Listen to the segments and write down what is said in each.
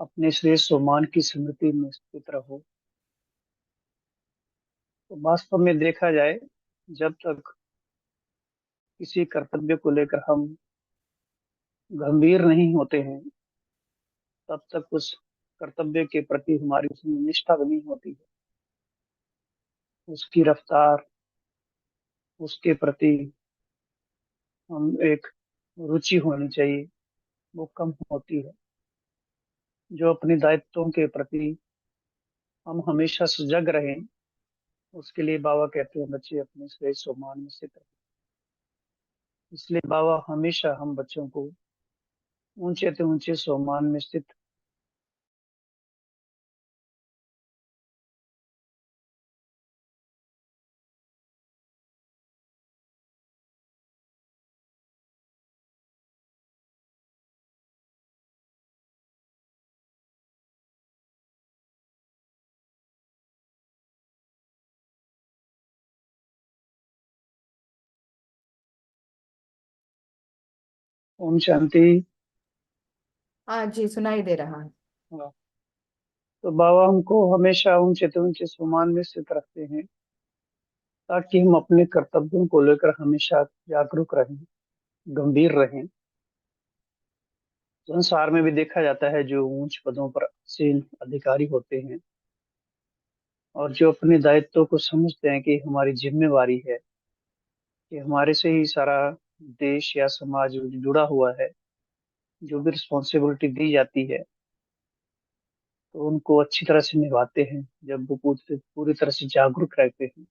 अपने श्रेष्ठ सम्मान की स्मृति में स्थित रहो। तो वास्तव में देखा जाए, जब तक किसी कर्तव्य को लेकर हम गंभीर नहीं होते हैं, तब तक उस कर्तव्य के प्रति हमारी उसमें निष्ठा नहीं होती है। उसकी रफ्तार, उसके प्रति हम एक रुचि होनी चाहिए, वो कम होती है। जो अपने दायित्वों के प्रति हम हमेशा सजग रहें, उसके लिए बाबा कहते हैं बच्चे अपने श्रेष्ठ सम्मान में स्थित रहे। इसलिए बाबा हमेशा हम बच्चों को ऊंचे से ऊंचे सम्मान में स्थित। ओम शांति। हाँ जी, सुनाई दे रहा है। हाँ, तो बाबा हमको हमेशा ऊंचे से ऊंचे सम्मान में स्थित रखते हैं, ताकि हम अपने कर्तव्यों को लेकर हमेशा जागरूक रहें, गंभीर रहें। संसार में भी देखा जाता है, जो ऊंच पदों पर आसीन अधिकारी होते हैं और जो अपने दायित्व को समझते हैं कि हमारी जिम्मेवारी है, कि हमारे से ही सारा देश या समाज जुड़ा हुआ है, जो भी रिस्पॉन्सिबिलिटी दी जाती है, तो उनको अच्छी तरह से निभाते हैं। जब वो पूरी पूरी तरह से जागरूक रहते हैं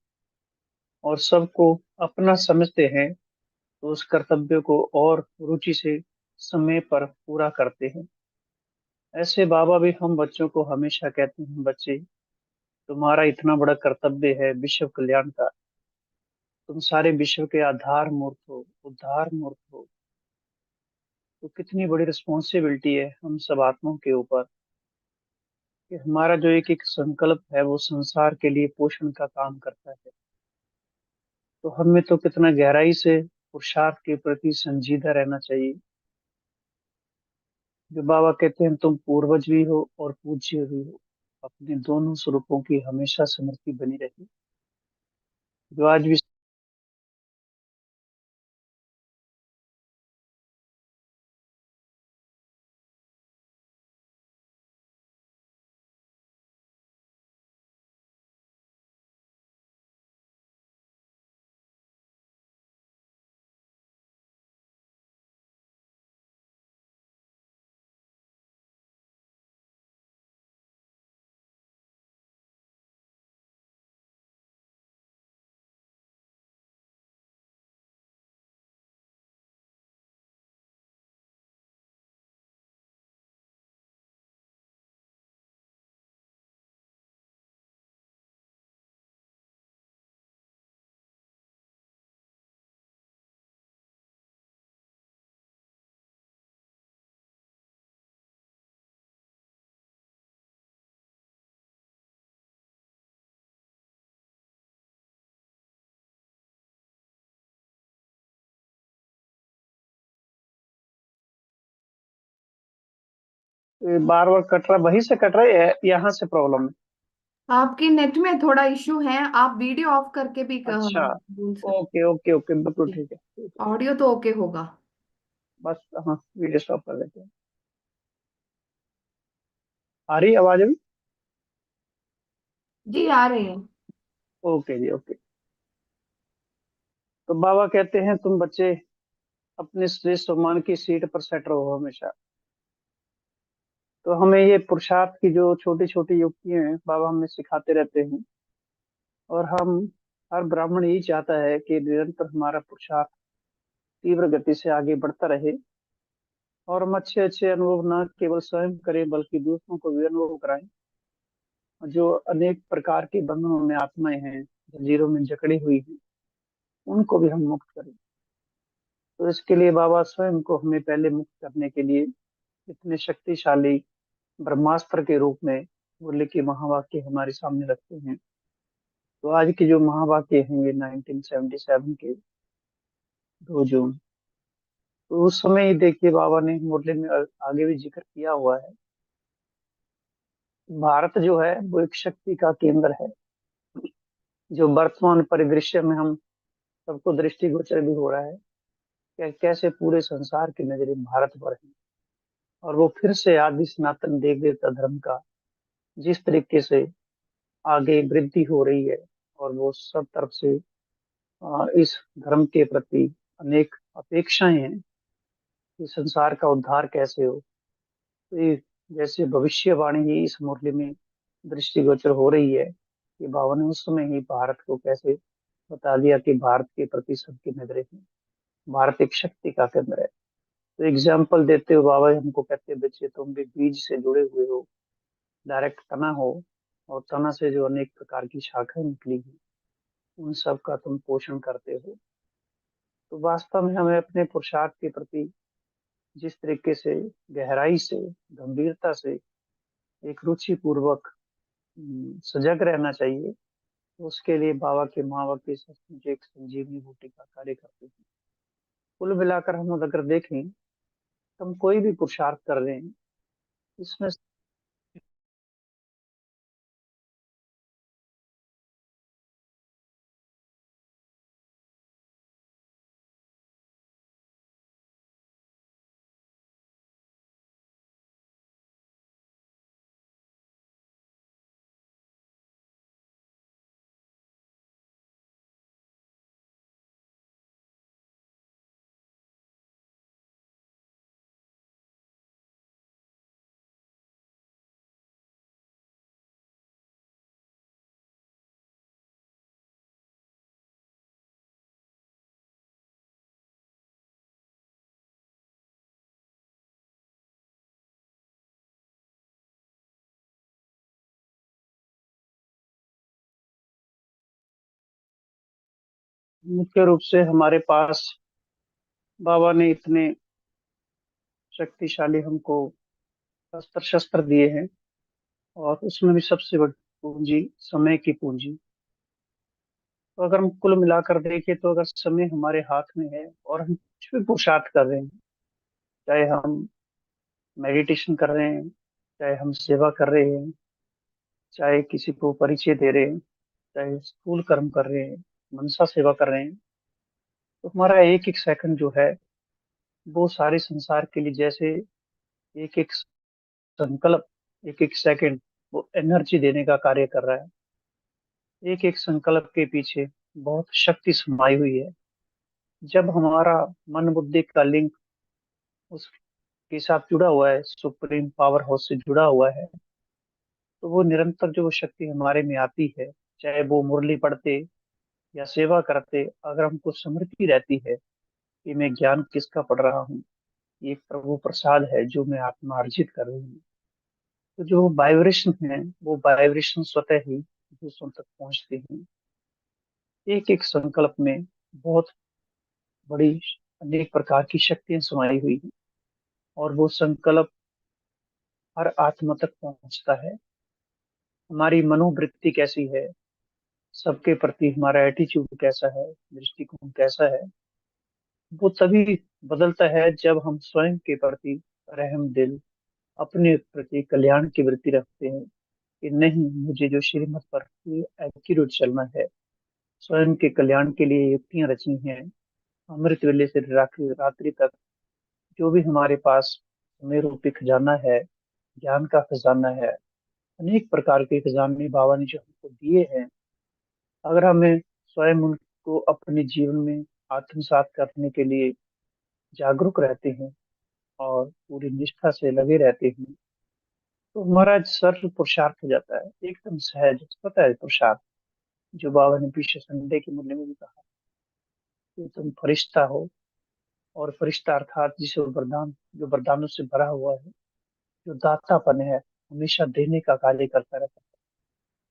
और सबको अपना समझते हैं, तो उस कर्तव्य को और रुचि से समय पर पूरा करते हैं। ऐसे बाबा भी हम बच्चों को हमेशा कहते हैं, बच्चे, तुम्हारा इतना बड़ा कर्तव्य है विश्व कल्याण का। तुम सारे विश्व के आधार मूर्त हो, उद्धार मूर्त हो। तो कितनी बड़ी रिस्पॉन्सिबिलिटी है हम सब आत्माओं के ऊपर, कि हमारा जो एक एक संकल्प है वो संसार के लिए पोषण का काम करता है। तो हमें तो कितना गहराई से पुरुषार्थ के प्रति संजीदा रहना चाहिए। जो बाबा कहते हैं, तुम पूर्वज भी हो और पूज्य भी हो। अपने दोनों स्वरूपों की हमेशा स्मृति बनी रही। जो आज भी बार बार कट रहा, वहीं से कट रहा है, यहाँ से प्रॉब्लम है। आपके नेट में थोड़ा इश्यू है, आप वीडियो ऑफ करके भी अच्छा, बोल सकते। ओके ओके ओके, बिल्कुल ठीक है, ठीक है। ऑडियो तो ओके होगा। बस, हाँ, वीडियो स्टॉप कर देते हैं। आ रही है आवाज अभी? जी, आ रही है। ओके जी, ओके। तो बाबा कहते हैं, तुम बच्चे अपने श्रेष्ठ सम्मान की सीट पर सेट रहो हमेशा। तो हमें ये पुरुषार्थ की जो छोटी छोटी युक्तियां हैं, बाबा हमें सिखाते रहते हैं। और हम, हर ब्राह्मण यही चाहता है कि निरंतर हमारा पुरुषार्थ तीव्र गति से आगे बढ़ता रहे, और हम अच्छे अच्छे अनुभव न केवल स्वयं करें, बल्कि दूसरों को भी अनुभव कराएं। जो अनेक प्रकार के बंधनों में आत्माएं हैं, जंजीरों में जकड़ी हुई हैं, उनको भी हम मुक्त करें। तो इसके लिए बाबा स्वयं को हमें पहले मुक्त करने के लिए इतने शक्तिशाली ब्रह्मास्त्र के रूप में मुरली के महावाक्य हमारे सामने रखते हैं। तो आज के जो महावाक्य हैं, ये 1977 के 2 जून। तो उस समय ही देखिए, बाबा ने मुरली में आगे भी जिक्र किया हुआ है भारत जो है वो एक शक्ति का केंद्र है, जो वर्तमान परिदृश्य में हम सबको दृष्टिगोचर भी हो रहा है कि कैसे पूरे संसार की नजरें भारत पर है। और वो फिर से आदि सनातन देव देवता धर्म का जिस तरीके से आगे वृद्धि हो रही है, और वो सब तरफ से इस धर्म के प्रति अनेक अपेक्षाएं हैं कि संसार का उद्धार कैसे हो। तो ये जैसे भविष्यवाणी ही इस मुरली में दृष्टिगोचर हो रही है कि बाबा ने उस समय ही भारत को कैसे बता दिया कि भारत के प्रति सबकी नजरें हैं, भारत एक शक्ति का केंद्र है। तो एग्जाम्पल देते हुए बाबा हमको कहते हैं, बच्चे तुम भी बीज से जुड़े हुए हो, डायरेक्ट तना हो, और तना से जो अनेक प्रकार की शाखाएं निकली हैं उन सब का तुम पोषण करते हो। तो वास्तव में हमें अपने पुरुषार्थ के प्रति जिस तरीके से गहराई से, गंभीरता से, एक रुचि पूर्वक सजग रहना चाहिए। उसके लिए बाबा के माँ के सचमुच एक संजीवनी बूटी का कार्य करते हैं। कुल मिलाकर हम अगर देखें तो हम कोई भी पुरुषार्थ कर रहे हैं, इसमें मुख्य रूप से हमारे पास बाबा ने इतने शक्तिशाली हमको अस्त्र शस्त्र दिए हैं, और उसमें भी सबसे बड़ी पूंजी समय की पूंजी। तो अगर हम कुल मिलाकर देखें तो अगर समय हमारे हाथ में है और हम कुछ भी पुरुषार्थ कर रहे हैं, चाहे हम मेडिटेशन कर रहे हैं, चाहे हम सेवा कर रहे हैं, चाहे किसी को परिचय दे रहे हैं, चाहे स्थूल कर्म कर रहे हैं, मनसा सेवा कर रहे हैं, तो हमारा एक एक सेकंड जो है वो सारे संसार के लिए जैसे एक एक संकल्प, एक एक सेकंड वो एनर्जी देने का कार्य कर रहा है। एक एक संकल्प के पीछे बहुत शक्ति समाई हुई है। जब हमारा मन बुद्धि का लिंक उसके साथ जुड़ा हुआ है, सुप्रीम पावर हाउस से जुड़ा हुआ है, तो वो निरंतर जो शक्ति हमारे में आती है, चाहे वो मुरली पढ़ते या सेवा करते, अगर हमको स्मृति रहती है कि मैं ज्ञान किसका पढ़ रहा हूँ, ये एक प्रभु प्रसाद है जो मैं आत्मार्जित कर रही हूँ, तो जो वाइब्रेशन है वो वाइब्रेशन स्वतः ही दूसरों तक पहुंचते हैं। एक एक संकल्प में बहुत बड़ी अनेक प्रकार की शक्तियां समाई हुई हैं, और वो संकल्प हर आत्मा तक पहुंचता है। हमारी मनोवृत्ति कैसी है, सबके प्रति हमारा एटीट्यूड कैसा है, दृष्टिकोण कैसा है, वो तभी बदलता है जब हम स्वयं के प्रति रहम दिल, अपने प्रति कल्याण की वृत्ति रखते हैं कि नहीं, मुझे जो श्रीमत पर एक्यूरेट चलना है, स्वयं के कल्याण के लिए युक्तियां रची हैं, अमृत वेले से रात्रि तक जो भी हमारे पास समय रूपी खजाना है, ज्ञान का खजाना है, अनेक प्रकार के खजाने बाबा ने जो हमको दिए हैं, अगर हमें स्वयं उनको अपने जीवन में आत्मसात करने के लिए जागरूक रहते हैं और पूरी निष्ठा से लगे रहते हैं, तो हमारा सर्व पुरुषार्थ हो जाता है एकदम सहज स्वतः पुरुषार्थ। जो बाबा ने पीछे संडे के मूल्य में भी कहा कि तुम फरिश्ता हो, और फरिश्ता अर्थात जिसे वरदान, जो वरदानों से भरा हुआ है, जो दातापन है, हमेशा देने का कार्य करता रहता है,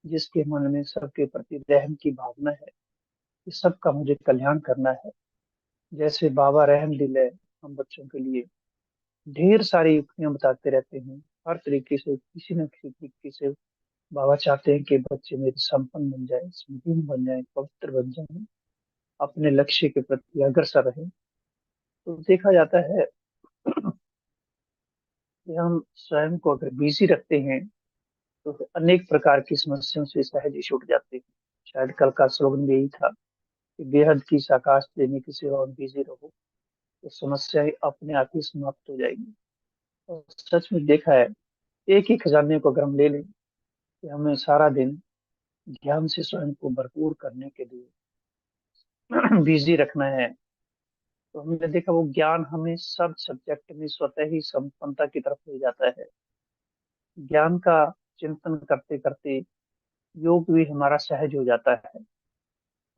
जिसके मन में सबके प्रति रहम की भावना है कि सबका मुझे कल्याण करना है। जैसे बाबा रहम दिल है, हम बच्चों के लिए ढेर सारी युक्तियां बताते रहते हैं। हर तरीके से किसी न किसी तरीके से बाबा चाहते हैं कि बच्चे मेरे संपन्न बन जाए, संपूर्ण बन जाए, पवित्र बन जाए, अपने लक्ष्य के प्रति अग्रसर रहे। तो देखा जाता है कि हम स्वयं को अगर बिजी रखते हैं तो अनेक प्रकार की समस्याओं से सहज ही छूट जाते हैं। शायद कल का स्लोगन भी यही था कि बेहद की साकाश देने की सेवा में बिजी रहो, तो समस्याएं अपने आप ही समाप्त हो जाएगी। और सच में देखा है, एक ही खजाने को अगर हम ले लें कि हमें सारा दिन ध्यान से स्वयं को भरपूर करने के लिए बिजी रखना है, तो हमने देखा वो ज्ञान हमें सब सब्जेक्ट में स्वतः ही संपन्नता की तरफ ले जाता है। ज्ञान का चिंतन करते करते योग भी हमारा सहज हो जाता है।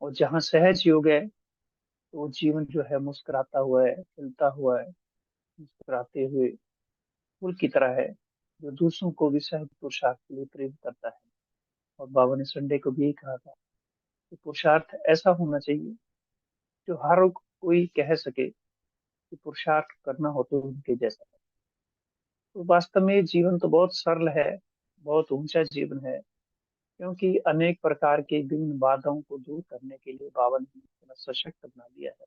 और जहाँ सहज योग है, तो वो जीवन जो है मुस्कुराता हुआ है, खिलता हुआ है, मुस्कुराते हुए फूल की तरह है, जो दूसरों को भी सहज पुरुषार्थ के लिए प्रेरित करता है। और बाबा ने संडे को भी यही कहा था कि पुरुषार्थ ऐसा होना चाहिए जो हर कोई कह सके कि पुरुषार्थ करना हो तो उनके जैसा। तो वास्तव में ये जीवन तो बहुत सरल है, बहुत ऊंचा जीवन है, क्योंकि अनेक प्रकार के विभिन्न बाधाओं को दूर करने के लिए बाबा ने हमें इतना सशक्त बना दिया है।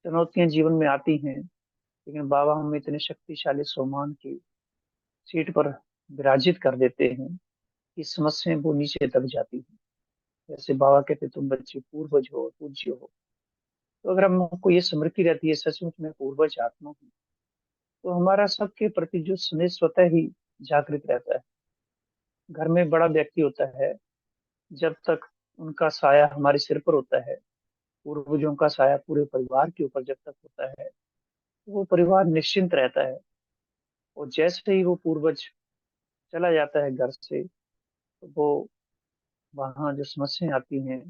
चुनौतियां जीवन में आती हैं, लेकिन बाबा हमें इतने शक्तिशाली सोमान की सीट पर विराजित कर देते हैं कि समस्याएं वो नीचे दब जाती हैं। जैसे बाबा कहते तुम बच्चे पूर्वज हो, पूज्य हो। तो अगर हमको ये स्मृति रहती है सचमुच में पूर्वज आत्मा हूँ, तो हमारा सबके प्रति जो स्नेह स्वतः ही जागृत रहता है। घर में बड़ा व्यक्ति होता है, जब तक उनका साया हमारे सिर पर होता है, पूर्वजों का साया पूरे परिवार के ऊपर जब तक होता है, तो वो परिवार निश्चिंत रहता है। और जैसे ही वो पूर्वज चला जाता है घर से, तो वो वहाँ जो समस्याएं आती हैं,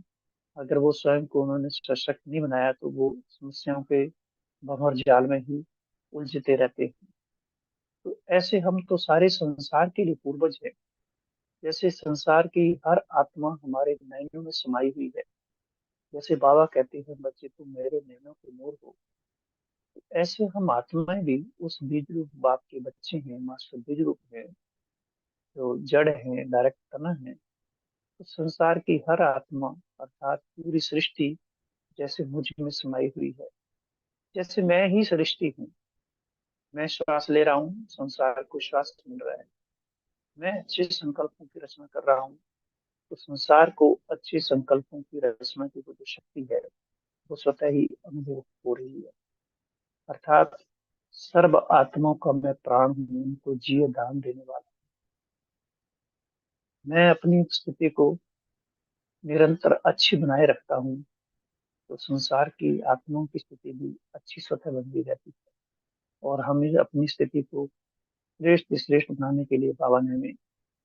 अगर वो स्वयं को उन्होंने सशक्त नहीं बनाया, तो वो समस्याओं के भंवर जाल में ही उलझते रहते हैं। तो ऐसे हम तो सारे संसार के लिए पूर्वज हैं। जैसे संसार की हर आत्मा हमारे नैनों में समाई हुई है। जैसे बाबा कहते हैं बच्चे तुम मेरे नैनों के नूर हो, तो ऐसे हम आत्माएं भी उस बीज रूप बाप के बच्चे हैं, मास्टर बीज रूप है, जो जड़ है, डायरेक्ट तना है। तो संसार की हर आत्मा अर्थात पूरी सृष्टि जैसे मुझ में समाई हुई है। जैसे मैं ही सृष्टि हूँ, मैं श्वास ले रहा हूँ, संसार को श्वास मिल रहा है। मैं अच्छे संकल्पों की रचना कर रहा हूँ, तो संसार को अच्छे संकल्पों की रचना की वो जो शक्ति है, वो स्वतः ही अनुभव हो रही है। अर्थात सर्व आत्माओं का मैं प्राण हूँ, उनको जिये दान देने वाला। मैं अपनी स्थिति को निरंतर अच्छी बनाए रखता हूँ, तो संसार की आत्माओं की स्थिति भी अच्छी स्वतः बनी रहती है। और हमें अपनी स्थिति को श्रेष्ठ श्रेष्ठ बनाने के लिए बाबा ने हमें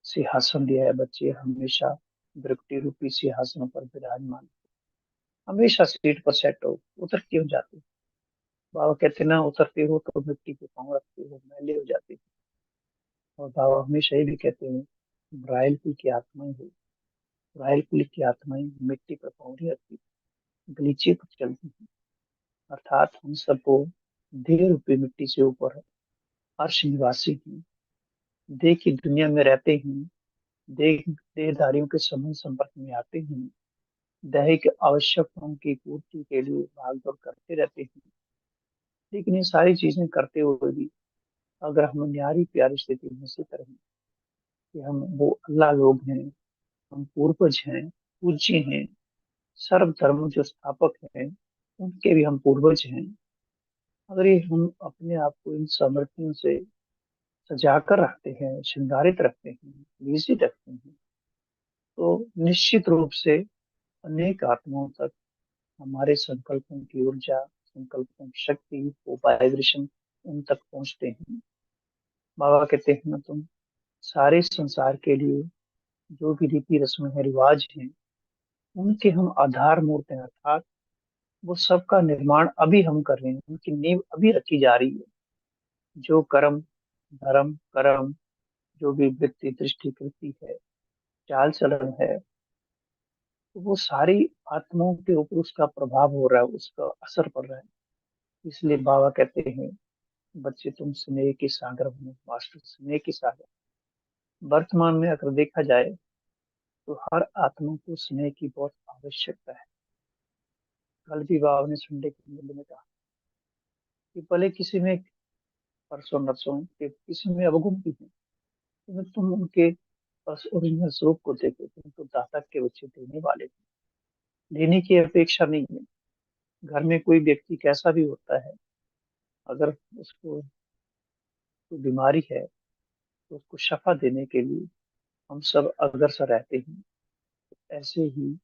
सिंहासन दिया है। बच्चे हमेशा वृक्ति रूपी सिंहासन पर विराजमान, हमेशा सीट पर सेट हो, उतर क्यों जाते। बाबा कहते ना उतरते हो तो मिट्टी पे पाँव रखते हो, मैले हो जाते हो। और बाबा हमेशा ये भी कहते हैं ब्राइल कुल की आत्माएं हो, ब्राइल कुल की आत्माएं मिट्टी पर पाँव नहीं रखती, गलीचे पर चलती हैं। अर्थात हम सबको देह रूपी मिट्टी से ऊपर अर्श निवासी हैं, देह की दुनिया में रहते हैं, देह देहधारियों के समूह संपर्क में आते हैं, दैहिक आवश्यकताओं की पूर्ति के लिए भाग दौड़ करते रहते हैं। लेकिन ये सारी चीजें करते हुए भी अगर हम न्यारी प्यारी स्थिति में स्थित रहें कि हम वो अल्लाह लोग हैं, हम पूर्वज हैं, पूज्य हैं, सर्व धर्म जो स्थापक हैं, उनके भी हम पूर्वज हैं। अगर ये हम अपने आप को इन समृद्धियों से सजाकर रखते हैं, श्रृंगारित रखते हैं, बिजी रखते हैं, तो निश्चित रूप से अनेक आत्माओं तक हमारे संकल्पों की ऊर्जा, संकल्पों की शक्ति, वो वाइब्रेशन उन तक पहुंचते हैं। बाबा कहते हैं ना तुम सारे संसार के लिए जो भी रीति रस्म है, रिवाज हैं, उनके हम आधार मूर्त हैं। अर्थात वो सबका निर्माण अभी हम कर रहे हैं, उनकी नींव अभी रखी जा रही है। जो कर्म, धर्म, कर्म, जो भी वृत्ति दृष्टि कृति है, चाल चलन है, तो वो सारी आत्माओं के ऊपर उसका प्रभाव हो रहा है, उसका असर पड़ रहा है। इसलिए बाबा कहते हैं बच्चे तुम स्नेह के सागर बनो, मास्टर स्नेह के सागर। वर्तमान में अगर देखा जाए, तो हर आत्मा को स्नेह की बहुत आवश्यकता है। कल भी बाबा ने संडे के मूल्य में कहा कि भले किसी में परसों नरसों के किसी में अवगुण भी है, तो तुम उनके बस ओरिजिनल स्वरूप को देखे थे, तो दाता के बच्चे देने वाले थे, लेने की अपेक्षा नहीं है। घर में कोई व्यक्ति कैसा भी होता है, अगर उसको कोई बीमारी है तो उसको शफा देने के लिए हम सब अग्रसर रहते हैं। ऐसे ही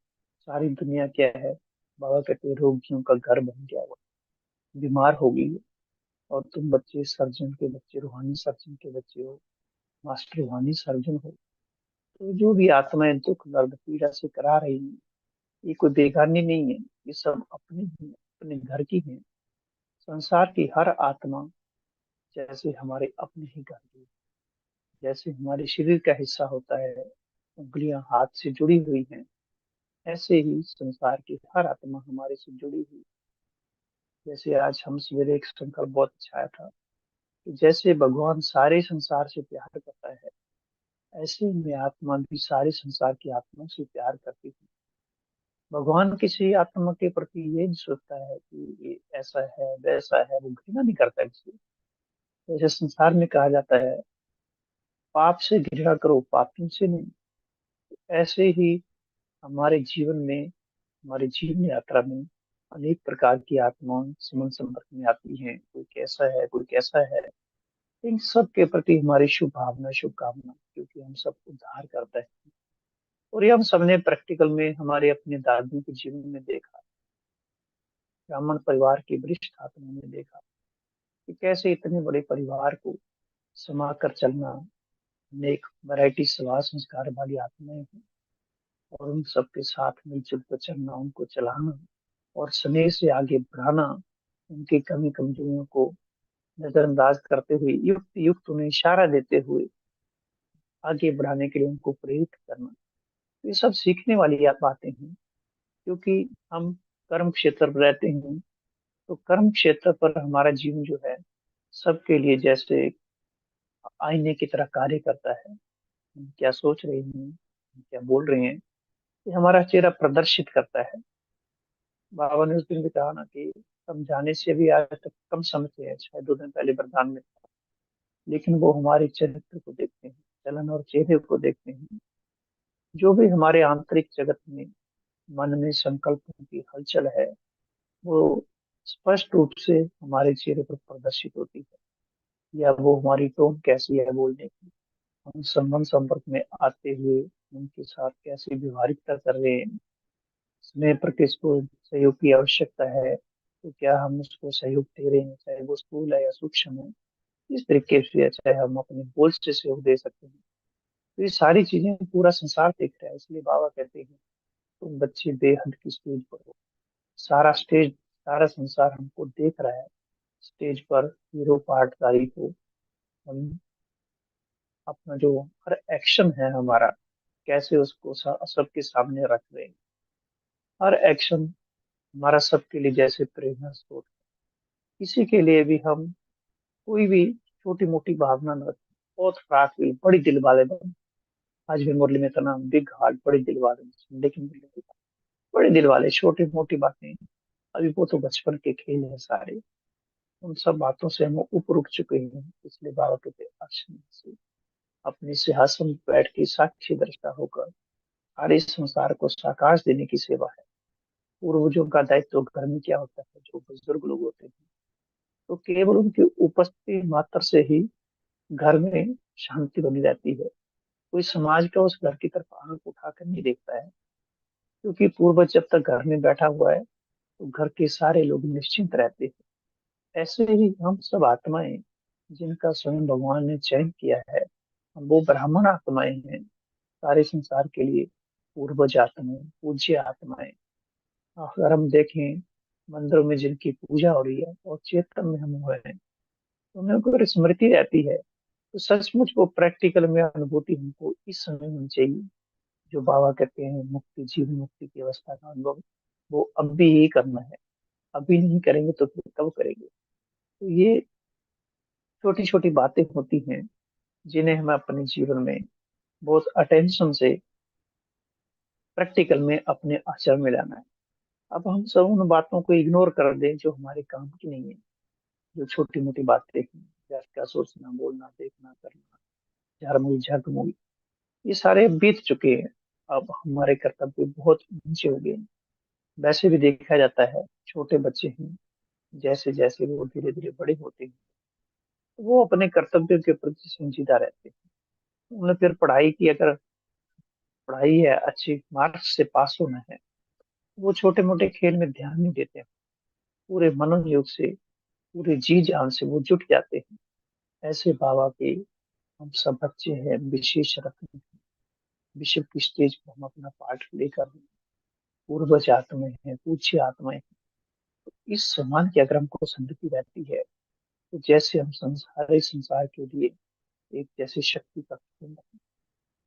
सारी दुनिया क्या है, बाबा कहते हैं रोगियों का घर बन गया हुआ, बीमार हो गई है। और तुम बच्चे सर्जन के बच्चे, रूहानी सर्जन के बच्चे हो, मास्टर रूहानी सर्जन हो। तो जो भी आत्माएं दुख दर्द पीड़ा से करा रही हैं, ये कोई बेगानी नहीं है, ये सब अपनी ही अपने घर की है। संसार की हर आत्मा जैसे हमारे अपने ही घर की, जैसे हमारे शरीर का हिस्सा होता है, उंगलियां हाथ से जुड़ी हुई हैं, ऐसे ही संसार की हर आत्मा हमारे से जुड़ी हुई। जैसे आज हम सवेरे एक संकल्प बहुत अच्छा आया था कि जैसे भगवान सारे संसार से प्यार करता है, ऐसे ही मैं आत्मा भी सारे संसार की आत्मा से प्यार करती हूँ। भगवान किसी आत्मा के प्रति ये नहीं सोचता है कि ये ऐसा है वैसा है, वो घृणा नहीं करता किसी। जैसे संसार में कहा जाता है, पाप से घृणा करो, पापियों से नहीं। ऐसे ही हमारे जीवन में, हमारी जीवन यात्रा में अनेक प्रकार की आत्माएं समन संपर्क में आती हैं। कोई कैसा है, कोई कैसा है। इन सब के प्रति हमारी शुभ भावना, शुभकामना, क्योंकि हम सब उद्धार करते हैं। और ये हम सबने प्रैक्टिकल में हमारे अपने दादियों के जीवन में देखा, ब्राह्मण परिवार की वरिष्ठ आत्माओं ने देखा कि कैसे इतने बड़े परिवार को समा कर चलना। अनेक वैरायटी सवार संस्कार वाली आत्माएं हैं, और उन सबके साथ मिलजुल कर चलना, उनको चलाना और स्नेह से आगे बढ़ाना, उनकी कमी कमजोरियों को नजरअंदाज करते हुए, युक्त युक्त उन्हें इशारा देते हुए आगे बढ़ाने के लिए उनको प्रेरित करना। ये सब सीखने वाली बातें हैं, क्योंकि हम कर्म क्षेत्र पर रहते हैं। तो कर्म क्षेत्र पर हमारा जीवन जो है, सबके लिए जैसे आईने की तरह कार्य करता है। हम क्या सोच रहे हैं, हम क्या बोल रहे हैं, ये हमारा चेहरा प्रदर्शित करता है। बाबा ने उस दिन भी कहा ना कि समझाने से भी आज तक कम समझते हैं, शायद 2 दिन पहले वरदान में था। लेकिन वो हमारे चरित्र को देखते हैं, चलन और चेहरे को देखते हैं। जो भी हमारे आंतरिक जगत में, मन में संकल्पों की हलचल है, वो स्पष्ट रूप से हमारे चेहरे पर प्रदर्शित होती है। या वो हमारी टोन कैसी है बोलने की, हम संबंध संपर्क में आते हुए उनके साथ कैसी व्यवहारिकता कर रहे हैं, स्नेह पर किसको सहयोग की आवश्यकता है, तो क्या हम उसको सहयोग दे रहे हैं, चाहे वो स्थूल है या सूक्ष्म है। इस तरीके से चाहे हम अपने बोल से सहयोग दे सकते हैं। तो ये सारी चीजें पूरा संसार देख रहा है, इसलिए बाबा कहते हैं तुम बच्चे बेहद की स्टेज पर हो। सारा स्टेज, सारा संसार हमको देख रहा है। स्टेज पर हीरो पार्टधारी को हम अपना जो हर एक्शन है हमारा, कैसे उसको सबके सामने रख रहे हैं। हर एक्शन हमारा सबके लिए जैसे प्रेरणा स्रोत है। किसी के लिए भी हम कोई भी छोटी मोटी भावना न रखें, बहुत फ्राक हुई बड़ी दिल वाले बन। आज भी मुरली में का नाम बिग हार्ट, बड़ी दिल वाले, लेकिन बड़े दिल वाले, छोटी मोटी बातें अभी वो तो बचपन के खेल है सारे। उन सब बातों से हम ऊपर उठ चुके हैं, इसलिए बाबा कहते हैं आश्रम से अपने सिंहासन पर बैठ के साक्षी दृष्टा होकर सारे संसार को साकार देने की सेवा है। पूर्वजों का दायित्व घर में क्या होता है, जो बुजुर्ग लोग होते हैं, तो केवल उनकी उपस्थिति मात्र से ही घर में शांति बनी रहती है। कोई समाज का उस घर की तरफ आंख उठाकर नहीं देखता है, क्योंकि पूर्वज जब तक घर में बैठा हुआ है तो घर के सारे लोग निश्चिंत रहते हैं। ऐसे ही हम सब आत्माएं जिनका स्वयं भगवान ने चयन किया है, हम वो ब्राह्मण आत्माएं हैं, सारे संसार के लिए पूर्वज आत्माएं, पूज्य आत्माएं। अगर हम देखें मंदिरों में जिनकी पूजा हो रही है और चेतन में हम हुए हैं, तो हमें अगर स्मृति रहती है, तो सचमुच वो प्रैक्टिकल में अनुभूति हमको इस समय होनी चाहिए। जो बाबा कहते हैं मुक्ति, जीवन मुक्ति की अवस्था का अनुभव, वो अब भी ही करना है। अभी नहीं करेंगे तो फिर कब करेंगे। तो ये छोटी छोटी बातें होती हैं, जिन्हें हमें अपने जीवन में बहुत अटेंशन से प्रैक्टिकल में अपने आचरण में लाना है। अब हम सब उन बातों को इग्नोर कर दें जो हमारे काम की नहीं है, जो छोटी मोटी बातें हैं, जैसे क्या सोचना, बोलना, देखना, करना, झाड़ मूली झाग मूली, ये सारे बीत चुके हैं। अब हमारे कर्तव्य बहुत ऊंचे हो गए हैं। वैसे भी देखा जाता है, छोटे बच्चे हैं, जैसे जैसे वो धीरे धीरे बड़े होते हैं, वो अपने कर्तव्यों के प्रति संजीदा रहते हैं। उन्हें फिर पढ़ाई की, अगर पढ़ाई है, अच्छी मार्क्स से पास होना है, वो छोटे मोटे खेल में ध्यान नहीं देते हैं। पूरे मनोयोग से, पूरे जी जान से वो जुट जाते हैं। ऐसे बाबा के हम सब बच्चे हैं, विशेष रत्न, विश्व की स्टेज पर हम अपना पार्ट प्ले कर रहे हैं। पूर्वज आत्माएं हैं, पूज्य आत्माएं हैं। इस सम्मान की अगर हमको समृद्धि रहती है, तो जैसे हम सारे संसार के लिए एक जैसे शक्ति का केंद्र हैं।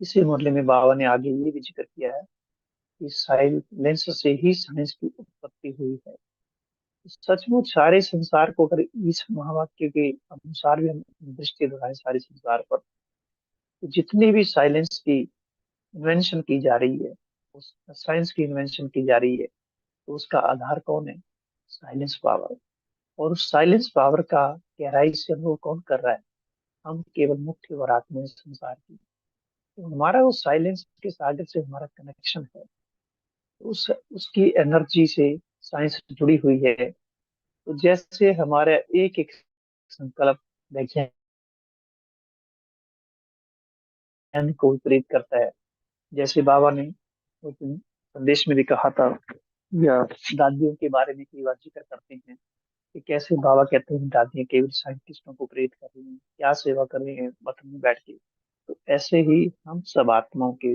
इसी मामले में बाबा ने आगे ये भी जिक्र किया है कि साइलेंस से ही साइंस की उत्पत्ति हुई है। सचमुच सारे संसार को अगर इस महावाक्य के अनुसार भी हम दृष्टि लगाएं सारे संसार पर, तो जितनी भी साइलेंस की इन्वेंशन की जा रही है, उस साइंस की इन्वेंशन की जा रही है, तो उसका आधार कौन है? Silence power. और उस साइलेंस पावर का गहराई से अनुभव कौन कर रहा है? हम केवल मुख्य और आत्मा इस संसार की। तो हमारा उस साइलेंस के सागर से हमारा कनेक्शन है, उस उसकी एनर्जी से साइंस जुड़ी हुई है। तो जैसे हमारे एक एक संकल्प वैज्ञानिक को विपरीत करता है। जैसे बाबा ने उस दिन संदेश में भी कहा था, या दादियों के बारे में कई बार जिक्र करते हैं कि कैसे बाबा कहते हैं दादियां केवल साइंटिस्टों को प्रेरित कर रही हैं, क्या सेवा कर रही हैं मठ में बैठ के। तो ऐसे ही हम सब आत्माओं की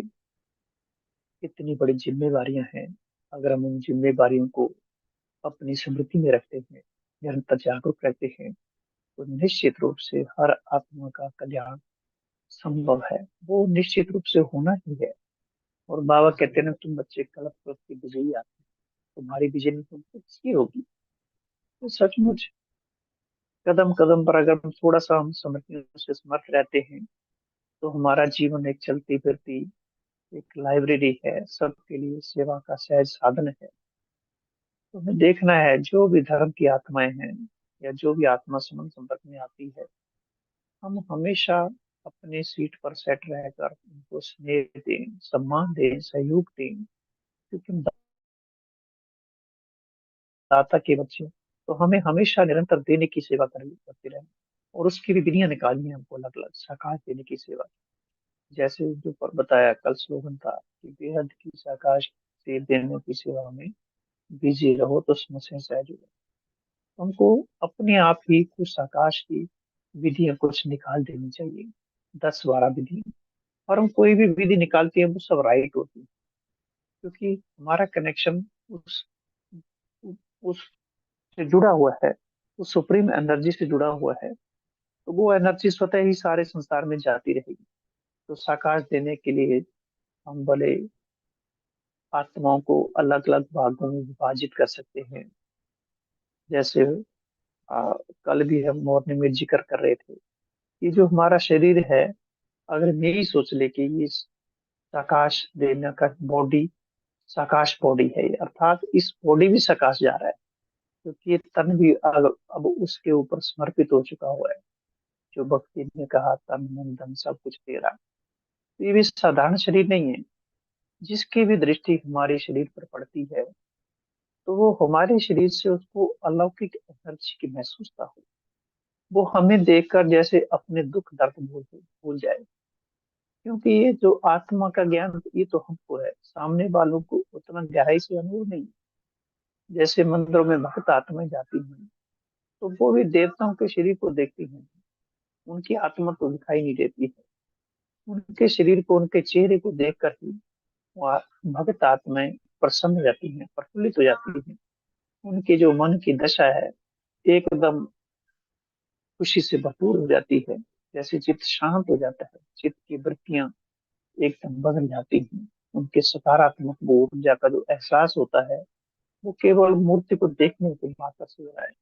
इतनी बड़ी जिम्मेवारियां हैं। अगर हम उन जिम्मेवारियों को अपनी स्मृति में रखते हैं, निरंतर जागरूक रहते हैं, तो निश्चित रूप से हर आत्मा का कल्याण संभव है। वो निश्चित रूप से होना ही है। और बाबा कहते हैं ना, तुम बच्चे कल्प कल्प की विजयी आत्मा, तुम्हारी विजय नहीं तुम किसकी होगी? तो सचमुच कदम कदम पर अगर हम थोड़ा सा हम समझने से समर्थ रहते हैं, तो हमारा जीवन एक चलती फिरती एक लाइब्रेरी है, सबके लिए सेवा का सहज साधन है। तो हमें देखना है, जो भी धर्म की आत्माएं हैं, या जो भी आत्मा संबंध संपर्क में आती है, हम हमेशा अपने सीट पर सेट रहकर उनको स्नेह दें, सम्मान दें, सहयोग दें। क्योंकि हम दाता के बच्चे हैं, तो हमें हमेशा निरंतर देने की सेवा करते रहना। और उसकी भी विधियां निकालनी है हमको अलग अलग, साकार देने की सेवा। जैसे जो पर बताया कल स्लोगन था कि बेहद की साकाश से देने की सेवा में बिजी रहो तो समस्या सहज हो। हमको अपने आप ही कुछ आकाश की विधियां कुछ निकाल देनी चाहिए, 10-12 विधि। और हम कोई भी विधि निकालते हैं वो सब राइट होती है, क्योंकि हमारा कनेक्शन उससे जुड़ा हुआ है, उस सुप्रीम एनर्जी से जुड़ा हुआ है। तो वो एनर्जी स्वतः ही सारे संसार में जाती रहेगी। तो साकाश देने के लिए हम भले आत्माओं को अलग अलग भागों में विभाजित कर सकते हैं। जैसे आ, कल भी हम मॉर्निंग में जिक्र कर रहे थे कि जो हमारा शरीर है, अगर हम यही सोच ले कि ये साकाश देने का बॉडी साकाश बॉडी है, अर्थात इस बॉडी भी साकाश जा रहा है, क्योंकि ये तन भी अब उसके ऊपर समर्पित हो चुका हुआ है। जो भक्ति ने कहा, तन मन धन सब कुछ तेरा। तो ये भी साधारण शरीर नहीं है। जिसकी भी दृष्टि हमारे शरीर पर पड़ती है, तो वो हमारे शरीर से उसको अलौकिक एनर्जी की महसूसता हो। वो हमें देखकर जैसे अपने दुख दर्द भूल भूल जाए। क्योंकि ये जो आत्मा का ज्ञान, ये तो हमको है, सामने वालों को उतना गहराई से अनुभव नहीं। जैसे मंदिरों में भक्त आत्माएं जाती हैं, तो वो भी देवताओं के शरीर को देखती हैं, उनकी आत्मा तो दिखाई नहीं देती है। उनके शरीर को, उनके चेहरे को देख कर ही वह भक्त आत्माएं प्रसन्न हो जाती हैं, प्रफुल्लित हो जाती हैं। उनके जो मन की दशा है, एकदम खुशी से भरपूर हो जाती है। जैसे चित्त शांत हो जाता है, चित्त की वृत्तियां एकदम बदल जाती हैं। उनके सकारात्मक वो ऊर्जा का जो एहसास होता है, वो केवल मूर्ति को देखने के मात्र से हो रहा है।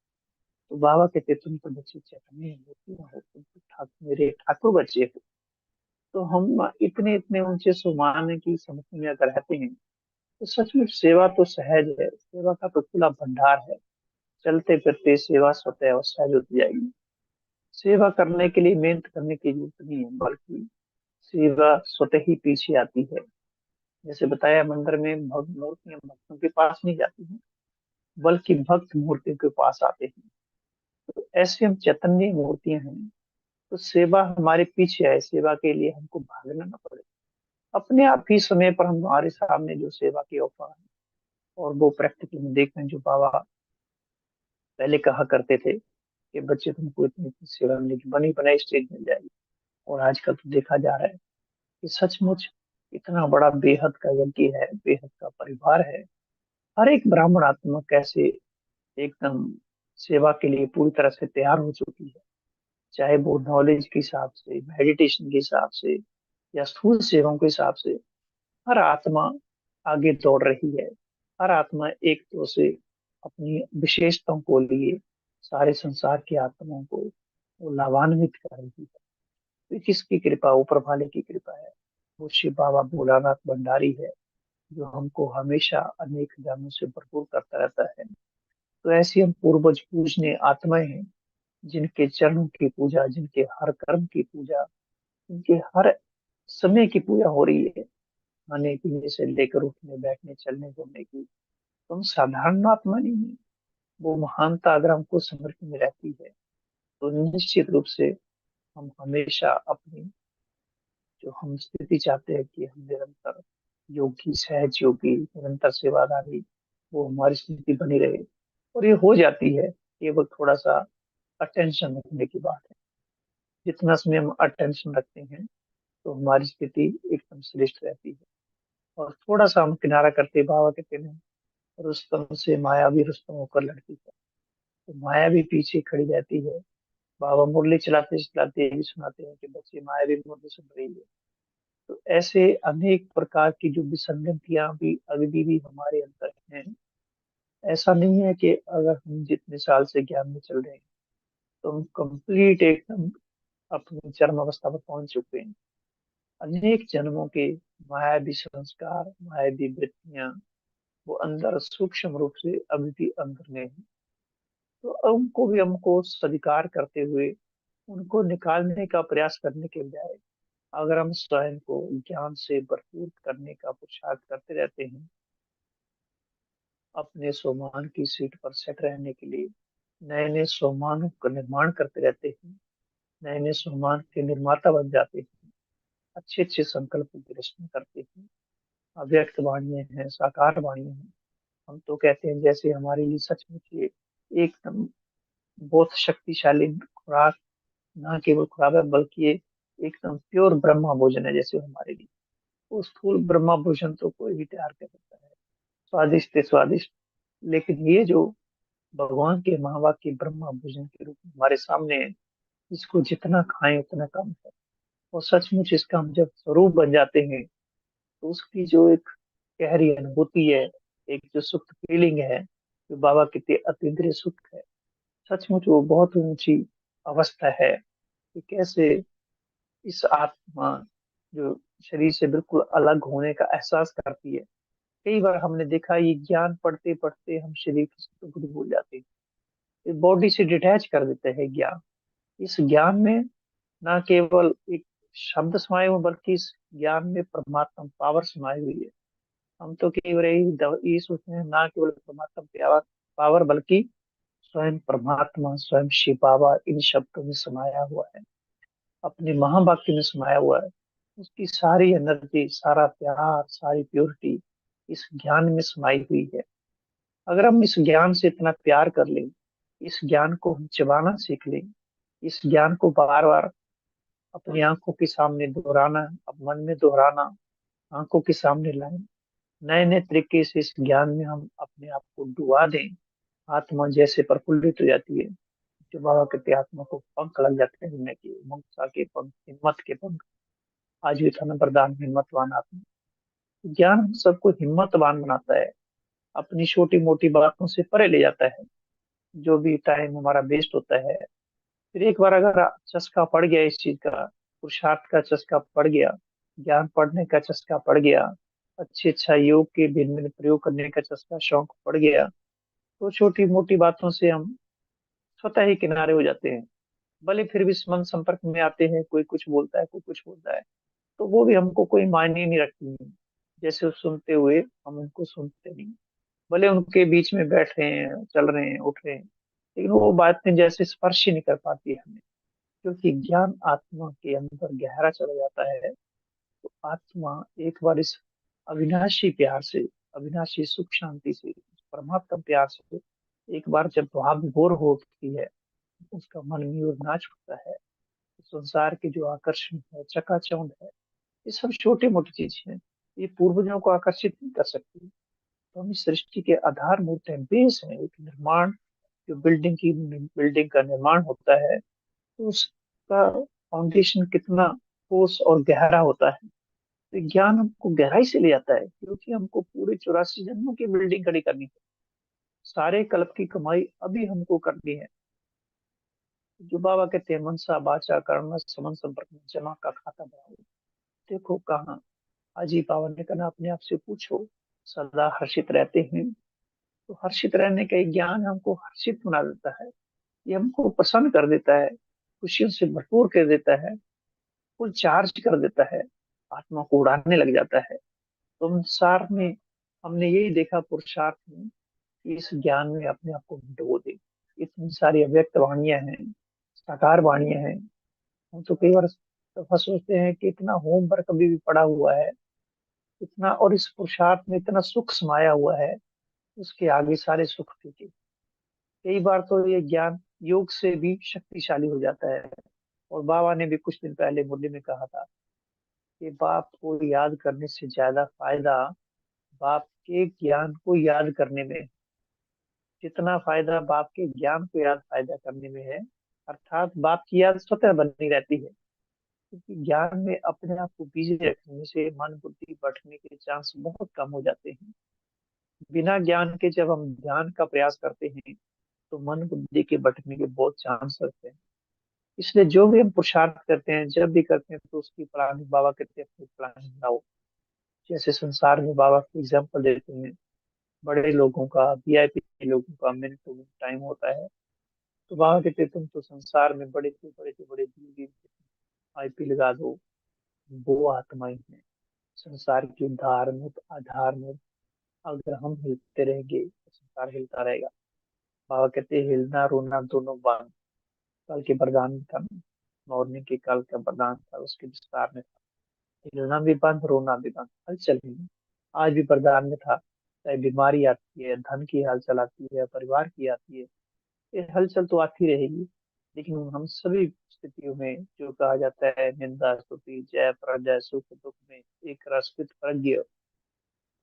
तो बाबा कहते, तुम तो बच्चे चैतन्य हो, तुम तो मेरे ठाकुर बच्चे हो। तो हम इतने इतने ऊंचे सुमान की समझ में अगर रहते हैं, तो सचमुच सेवा तो सहज है, सेवा का तो खुला भंडार है। चलते फिरते सेवा स्वतः और सहज होती जाएगी। सेवा करने के लिए मेहनत करने की जरूरत नहीं है, बल्कि सेवा स्वतः ही पीछे आती है। जैसे बताया, मंदिर में मूर्तियां भक्तों के पास नहीं जाती हैं, बल्कि भक्त मूर्तियों के पास आते हैं। तो ऐसे हम चैतन्य मूर्तियां हैं। तो सेवा हमारे पीछे आए, सेवा के लिए हमको भागना ना पड़े, अपने आप ही समय पर हमारे सामने जो सेवा के ऑफर है, और वो प्रैक्टिकल में देख रहे हैं। जो बाबा पहले कहा करते थे कि बच्चे तुमको इतनी इतनी सेवा मिलेगी, बनी बनाई स्टेज मिल जाएगी, और आजकल तो देखा जा रहा है कि सचमुच इतना बड़ा बेहद का यज्ञ है, बेहद का परिवार है। हर एक ब्राह्मण आत्मा कैसे एकदम सेवा के लिए पूरी तरह से तैयार हो चुकी है, चाहे वो नॉलेज के हिसाब से, मेडिटेशन के हिसाब से, या स्थूल सेवाओं के हिसाब से। हर आत्मा आगे दौड़ रही है। हर आत्मा एक तो से अपनी विशेषताओं को लिए सारे संसार की आत्माओं को वो लाभान्वित कर रही है। तो किसकी कृपा? ऊपर वाले की कृपा है। वो शिव बाबा भोलानाथ भंडारी है, जो हमको हमेशा अनेक दानों से भरपूर करता रहता है। तो ऐसी हम पूर्वज पूजनीय आत्माएं हैं, जिनके चरणों की पूजा, जिनके हर कर्म की पूजा, जिनके हर समय की पूजा हो रही है, खाने पीने से लेकर उठने बैठने चलने घूमने की। तो हम साधारण आत्मा नहीं है, वो महानता अगर हमको समृद्धि में रहती है, तो निश्चित रूप से हम हमेशा अपनी जो हम स्थिति चाहते हैं कि हम निरंतर योगी, सहज योगी, निरंतर सेवादारी, वो हमारी स्थिति बनी रहे। और ये हो जाती है, केवल थोड़ा सा अटेंशन रखने की बात है। जितना समय हम अटेंशन रखते हैं, तो हमारी स्थिति एकदम श्रेष्ठ रहती है। और थोड़ा सा हम किनारा करते, बाबा कहते हैं, रुस्तम से माया भी रुस्तम होकर लड़ती है। तो माया भी पीछे खड़ी रहती है। बाबा मुरली चलाते चलाते ये भी सुनाते हैं कि बच्चे माया भी मुरली सुन रही है। तो ऐसे अनेक प्रकार की जो विसंगतियां भी अभी भी हमारे अंदर हैं। ऐसा नहीं है कि अगर हम जितने साल से ज्ञान में चल रहे हैं, तो हम कंप्लीट एकदम अपनी चरम अवस्था पर पहुंच चुके हैं। अनेक जन्मों के मायावी संस्कार, मायावी वृत्तियां, वो अंदर सूक्ष्म रूप से अभी भी अंदर में है। तो उनको भी हमको स्वीकार करते हुए उनको निकालने का प्रयास करने के बजाय, अगर हम स्वयं को ज्ञान से भरपूर करने का पुरुषार्थ करते रहते हैं, अपने सोमान की सीट पर सेट रहने के लिए नए नए सोमानों का निर्माण करते रहते हैं, नए नए सोमान के निर्माता बन जाते हैं, अच्छे अच्छे संकल्पों की रचना करते हैं। अव्यक्त वाणियां हैं, साकार वाणियां हैं। हम तो कहते हैं जैसे हमारे लिए सचमुच ये एकदम बहुत शक्तिशाली खुराक, ना केवल खुराक है, बल्कि ये एकदम प्योर ब्रह्मा भोजन है। जैसे हमारे लिए वो स्थूल ब्रह्मा भोजन तो कोई भी तैयार कर सकता है, स्वादिष्ट है स्वादिष्ट। लेकिन ये जो भगवान के महावाक्य ब्रह्मा भोजन के रूप में हमारे सामने है, इसको जितना खाएं उतना कम है। और सचमुच इसका हम जब स्वरूप बन जाते हैं, तो उसकी जो एक गहरी अनुभूति है, एक जो सुख फीलिंग है, जो बाबा के अतीन्द्रिय सुख है, सचमुच वो बहुत ऊंची अवस्था है। कि कैसे इस आत्मा जो शरीर से बिल्कुल अलग होने का एहसास करती है। कई बार हमने देखा, ये ज्ञान पढ़ते पढ़ते हम शरीर की सुख दुख भूल जाते हैं, बॉडी से डिटैच कर देते हैं ज्ञान। इस ज्ञान में न केवल एक शब्द समाये हुए, बल्कि इस ज्ञान में परमात्मा पावर समाई हुई है। हम तो केवल यही सोचते हैं, ना केवल परमात्मा पावर पावर, बल्कि स्वयं परमात्मा, स्वयं शिव बाबा इन शब्दों में समाया हुआ है, अपने महावाक्य में समाया हुआ है। उसकी सारी एनर्जी, सारा प्यार, सारी प्योरिटी इस ज्ञान में समाई हुई है। अगर हम इस ज्ञान से इतना प्यार कर लें, इस ज्ञान को हम चबाना सीख लें, इस ज्ञान को बार बार अपनी आंखों के सामने दोहराना, अब मन में दोहराना, आंखों के सामने लाएं, नए नए तरीके से इस ज्ञान में हम अपने आप को डुबा दें, आत्मा जैसे प्रफुल्लित हो जाती है। जो बाबा कहते हैं, आत्मा को पंख लग जाते हैं उड़ने के, मुक्ता के पंख, हिम्मत के पंख। आज भी थाना प्रदान हिम्मतवान आत्मा। ज्ञान हम सबको हिम्मतवान बनाता है, अपनी छोटी मोटी बातों से परे ले जाता है। जो भी टाइम हमारा वेस्ट होता है, फिर एक बार अगर चस्का पड़ गया इस चीज का, पुरुषार्थ का चस्का पड़ गया, ज्ञान पढ़ने का चस्का पड़ गया, अच्छे अच्छा योग के भिन्न भिन्न प्रयोग करने का चस्का शौक पड़ गया, तो छोटी मोटी बातों से हम स्वतः ही किनारे हो जाते हैं। भले फिर भी मन संपर्क में आते हैं, कोई कुछ बोलता है, कोई कुछ बोलता है, तो वो भी हमको कोई मायने नहीं रखती हैं। जैसे वो सुनते हुए हम उनको सुनते नहीं, भले उनके बीच में बैठ रहे हैं, चल रहे हैं, उठ रहे हैं, लेकिन वो बातें जैसे स्पर्श ही नहीं कर पाती है हमें। क्योंकि ज्ञान आत्मा के अंदर गहरा चला जाता है, तो आत्मा एक बार इस अविनाशी प्यार से, अविनाशी सुख शांति से, परमात्मा प्यार से एक बार जब भाव विभोर होती है, उसका मन और नाच उठता है। तो संसार के जो आकर्षण है, चकाचौंध है, ये सब छोटी मोटी चीज है, ये पूर्वजों को आकर्षित नहीं कर सकती। तो हम इस सृष्टि के आधार मूर्त हैं, बेस है, एक निर्माण, जो बिल्डिंग का निर्माण होता है, तो उसका फाउंडेशन कितना ठोस और गहरा होता है। तो ज्ञान हमको गहराई से ले जाता है, क्योंकि हमको पूरे 84 जन्मों की बिल्डिंग खड़ी करनी है। सारे कल्प की कमाई अभी हमको करनी है। जो बाबा कहते हैं, मनसा बाचा कर्म समन संपर्क में जमा का खाता बढ़ाओ। देखो कहाँ, अजी बाबा ने कहना अपने आप से पूछो, सदा हर्षित रहते हैं। तो हर्षित रहने का ये ज्ञान हमको हर्षित बना देता है, ये हमको प्रसन्न कर देता है, खुशियों से भरपूर कर देता है, फुल चार्ज कर देता है, आत्मा को उड़ाने लग जाता है। तो संसार में हमने यही देखा पुरुषार्थ में, कि इस ज्ञान में अपने आप को डुबो दे। इतनी सारी अव्यक्त वाणियां हैं, साकार वाणियां हैं। हम तो कई बार दफा सोचते हैं कि इतना होमवर्क अभी भी पड़ा हुआ है, इतना, और इस पुरुषार्थ में इतना सुख समाया हुआ है, उसके आगे सारे सुख फीके। कई बार तो ये ज्ञान योग से भी शक्तिशाली हो जाता है। और बाबा ने भी कुछ दिन पहले मुरली में कहा था कि बाप को याद करने से ज्यादा फायदा बाप के ज्ञान को याद करने में, जितना फायदा बाप के ज्ञान को याद फायदा करने में है, अर्थात बाप की याद स्वतः बनी रहती है। क्योंकि ज्ञान में अपने आप को बिजी रखने से मन बुद्धि भटकने के चांस बहुत कम हो जाते हैं। बिना ज्ञान के जब हम ध्यान का प्रयास करते हैं, तो मन बुद्धि के भटकने के बहुत चांस रहते हैं। इसलिए जो भी हम पुरुषार्थ करते हैं, जब भी करते हैं, तो उसकी प्लानिंग, बाबा कहते हैं, अपनी प्लानिंग बनाओ। जैसे संसार में बाबा एग्जाम्पल देते हैं, बड़े लोगों का, वीआईपी लोगों का मिनट टू मिनट टाइम होता है। तो बाबा कहते हैं, तुम तो संसार में बड़े दिल आईपी लगा दो, वो आत्माएं हैं संसार की उद्धार में, आधार में। अगर हम हिलते रहेंगे तो संसार हिलता रहेगा। बाबा कहते हैं, हिलना रोना दोनों बंद। कल के वरदान था, मॉर्निंग के कल का वरदान था, उसके विस्तार में था, हिलना भी बंद, रोना भी बंद, हलचल भी नहीं। आज भी वरदान में था, चाहे बीमारी आती है, धन की हलचल आती है, परिवार की आती है, ये हलचल तो आती रहेगी। लेकिन हम सभी स्थितियों में, जो कहा जाता है, निंदा स्तुति जय पराजय सुख दुख में एक रसवित प्रज्ञ।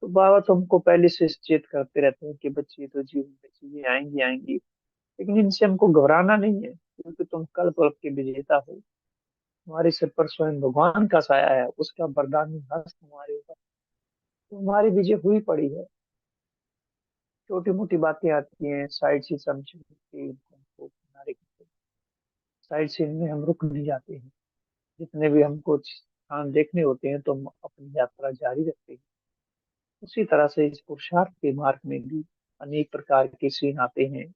तो बाबा तो हमको पहले से सचेत करते रहते हैं कि बच्चे, ये तो जीवन में चीजें आएंगी आएंगी, लेकिन इनसे हमको घबराना नहीं है, क्योंकि तुम कल पल के विजेता हो। तुम्हारे सिर पर स्वयं भगवान का साया है, उसका वरदान हस्त तुम्हारे ऊपर, तुम्हारी विजय हुई पड़ी है। छोटी मोटी बातें आती हैं, साइड से समझ के हमको किनारे करते, साइड से इनमें हम रुक नहीं जाते हैं। जितने भी हमको स्थान देखने होते हैं, तो हम अपनी यात्रा जारी रखते हैं। उसी तरह से इस पुरुषार्थ के मार्ग में भी अनेक प्रकार के सीन आते हैं,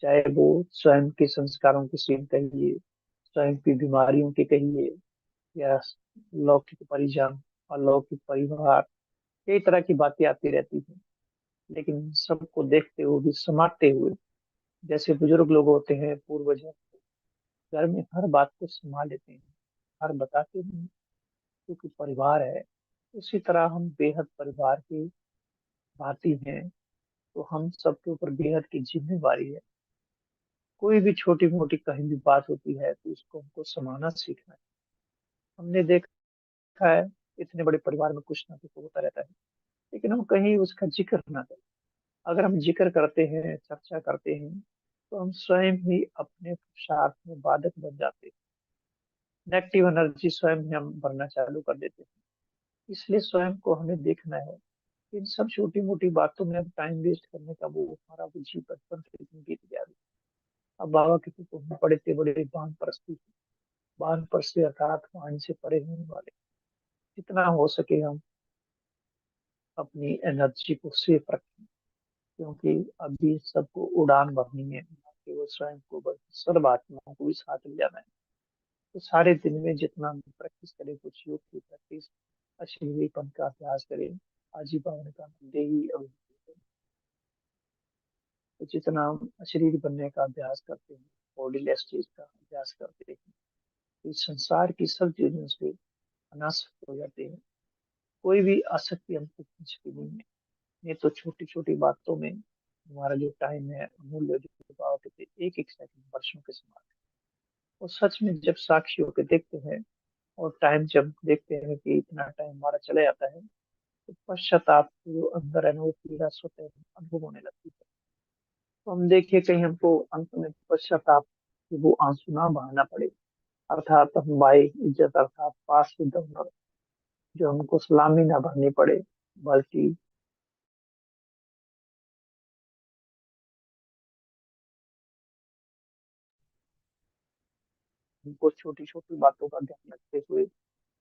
चाहे वो स्वयं के संस्कारों के सीन कहिए, स्वयं की बीमारियों के कहिए, या लौकिक परिजन, अलौकिक परिवार, कई तरह की बातें आती रहती हैं। लेकिन सबको देखते हुए भी, समाते हुए, जैसे बुजुर्ग लोग होते हैं, पूर्वज हैं, घर में हर बात को संभाल लेते हैं, हर बताते नहीं, क्योंकि परिवार है। उसी तरह हम बेहद परिवार के भांति हैं। तो हम सबके ऊपर बेहद की जिम्मेवारी है। कोई भी छोटी मोटी कहीं भी बात होती है, तो उसको हमको समाना सीखना है। हमने देखा है, इतने बड़े परिवार में कुछ ना कुछ होता रहता है, लेकिन हम कहीं उसका जिक्र ना करें। अगर हम जिक्र करते हैं, चर्चा करते हैं, तो हम स्वयं ही अपने पुरुषार्थ में बाधक बन जाते हैं। नेगेटिव एनर्जी स्वयं ही हम भरना चालू कर देते हैं। इसलिए स्वयं को हमें देखना है। इन सब छोटी मोटी बातों में अब टाइम वेस्ट करने का, वो हमारा वो जी बचपन से इतनी बीत गया। अब बाबा के तो हम बड़े से बड़े बान परस्ती, बान परस्ती अर्थात वाणी से परे होने वाले, जितना हो सके हम अपनी एनर्जी को सेफ रखें। क्योंकि अभी सबको उड़ान भरनी है, न केवल स्वयं को बल्कि सर्व आत्माओं को भी साथ ले जाना है। तो सारे दिन में जितना हम प्रैक्टिस करें, कुछ योग की प्रैक्टिस, अशरीरीपन का अभ्यास करें, आजीवन का देही अभिमान, तो जितना हम अशरीर बनने का अभ्यास करते हैं, बॉडी लेस्टेज का अभ्यास करते हैं, इस संसार की सब चीजों से अनासक्त हो जाते हैं। कोई भी आसक्ति हमको खींचती नहीं है। ये तो छोटी छोटी बातों में हमारा जो टाइम है अमूल्य, जो पावत है, एक एक सेकंड वर्षों के समान है। और सच में जब साक्षी होकर देखते हैं, और टाइम जब देखते हैं कि इतना टाइम हमारा चला जाता है, तो पश्चाताप जो अंदर है ना, वो पीड़ा स्वतः अनुभव होने लगती है। तो हम देखिए कहीं हमको अंत में पश्चाताप कि वो आंसू ना बहाना पड़े, अर्थात हम बाई इज्जत अर्थात पास की दौलत जो हमको सलामी ना भरनी पड़े, बल्कि हमको छोटी छोटी बातों का ध्यान रखते हुए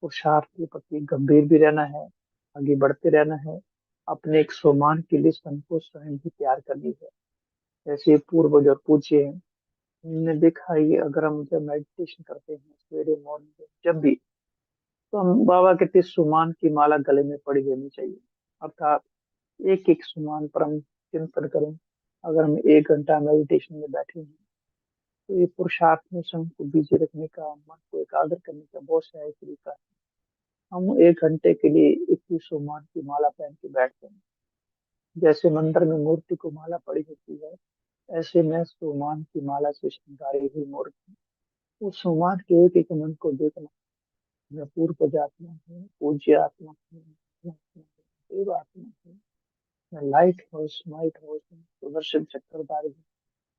पुरुषार्थ के प्रति गंभीर भी रहना है, आगे बढ़ते रहना है। अपने एक सम्मान के लिए स्वयं को स्वयं ही तैयार करनी है। जैसे पूर्वज और पूज्य हैं, हमने देखा है ये, अगर हम जब मेडिटेशन करते हैं सवेरे मॉर्निंग में जब भी, तो हम बाबा के तीस सुमान की माला गले में पड़ी रहनी चाहिए। अर्थात एक एक सुमान पर हम चिंतन करें। अगर हम 1 घंटा मेडिटेशन में बैठे हैं, तो ये पुरुषार्थ में स्वयं को बिजी रखने का, मन को एकाग्र करने का बहुत सहायक तरीका है। हम 1 घंटे के लिए 21 सुमान की माला पहन के बैठते हैं। जैसे मंदिर में मूर्ति को माला पड़ी होती है, ऐसे मैं सुमान की माला से श्रृंगारी हुई मूर्ति, उस सुमान के एक एक मन को देखना। मैं पूर्व आत्मा हूँ, पूज्य आत्मा हूँ, मैं आत्मा हूँ, देव आत्मा हूँ, मैं लाइट हाउस माइट हाउस हूँ, सुदर्शन चक्रधारी हूँ।